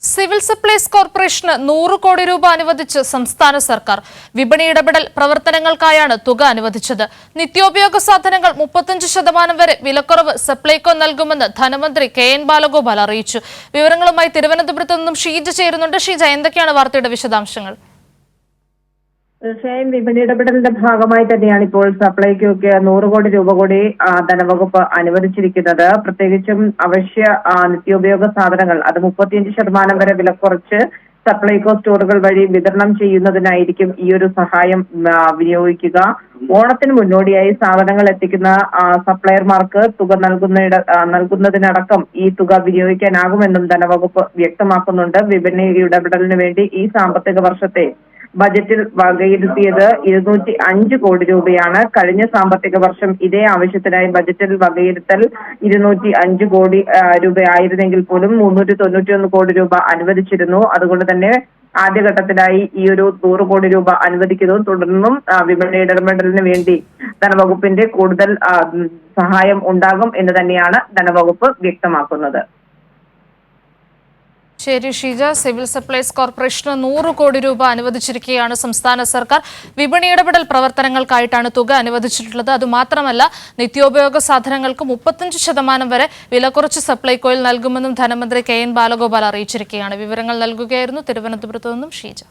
Civil supplies corporation 100 കോടി രൂപ അനുവദിച്ച് സംസ്ഥാന സർക്കാർ. വിപണി ഇടപെടൽ പ്രവർത്തനങ്ങൾക്കായാണ് തുക അനുവദിച്ചത്. നിത്യോപയോഗ സാധനങ്ങൾ 35% വരെ വിലക്കുറവ് സപ്ലൈകോ നൽകുമെന്ന് ധനമന്ത്രി കെ.എൻ. ബാലഗോപാൽ അറിയിച്ചു. വിവരങ്ങളുമായി തിരുവനന്തപുരത്ത് നിന്നും ഷീജ ചേരുന്നുണ്ട്. ഷീജ, എന്തൊക്കെയാണ് വാർത്തയുടെ വിശദാംശങ്ങൾ? തീർച്ചയായും വിപണി ഇടപെടലിന്റെ ഭാഗമായി തന്നെയാണ് ഇപ്പോൾ സപ്ലൈകോയ്ക്ക് 100 കോടി രൂപ കൂടി ധനവകുപ്പ് അനുവദിച്ചിരിക്കുന്നത്. പ്രത്യേകിച്ചും അവശ്യ നിത്യോപയോഗ സാധനങ്ങൾ അത് 35% വരെ വില കുറച്ച് സപ്ലൈകോ സ്റ്റോറുകൾ വഴി വിതരണം ചെയ്യുന്നതിനായിരിക്കും ഈ ഒരു സഹായം വിനിയോഗിക്കുക. ഓണത്തിന് മുന്നോടിയായി സാധനങ്ങൾ എത്തിക്കുന്ന സപ്ലയർമാർക്ക് തുക നൽകുന്നതിനടക്കം ഈ തുക വിനിയോഗിക്കാനാകുമെന്നും ധനവകുപ്പ് വ്യക്തമാക്കുന്നുണ്ട്. വിപണി ഇടപെടലിന് വേണ്ടി ഈ സാമ്പത്തിക വർഷത്തെ ബജറ്റിൽ വകയിരുത്തിയത് 205 കോടി രൂപയാണ്. കഴിഞ്ഞ സാമ്പത്തിക വർഷം ഇതേ ആവശ്യത്തിനായി ബജറ്റിൽ വകയിരുത്തൽ 205 കോടി രൂപയായിരുന്നെങ്കിൽ പോലും 391 കോടി രൂപ അനുവദിച്ചിരുന്നു. അതുകൊണ്ട് തന്നെ ആദ്യഘട്ടത്തിലായി ഈ ഒരു 100 കോടി രൂപ അനുവദിക്കുന്നു. തുടർന്നും വിപണി ഇടപെടലിന് വേണ്ടി ധനവകുപ്പിന്റെ കൂടുതൽ സഹായം ഉണ്ടാകും എന്ന് തന്നെയാണ് ധനവകുപ്പ് വ്യക്തമാക്കുന്നത്. ശരി ഷീജ, സിവിൽ സപ്ലൈസ് കോർപ്പറേഷന് 100 കോടി രൂപ അനുവദിച്ചിരിക്കുകയാണ് സംസ്ഥാന സർക്കാർ. വിപണി ഇടപെടൽ പ്രവർത്തനങ്ങൾക്കായിട്ടാണ് തുക അനുവദിച്ചിട്ടുള്ളത്. അതുമാത്രമല്ല, നിത്യോപയോഗ സാധനങ്ങൾക്ക് 35% വരെ വില കുറച്ച് സപ്ലൈകോയിൽ നൽകുമെന്നും ധനമന്ത്രി കെ.എൻ. ബാലഗോപാൽ അറിയിച്ചിരിക്കുകയാണ്. വിവരങ്ങൾ നൽകുകയായിരുന്നു തിരുവനന്തപുരത്ത് നിന്നും ഷീജ.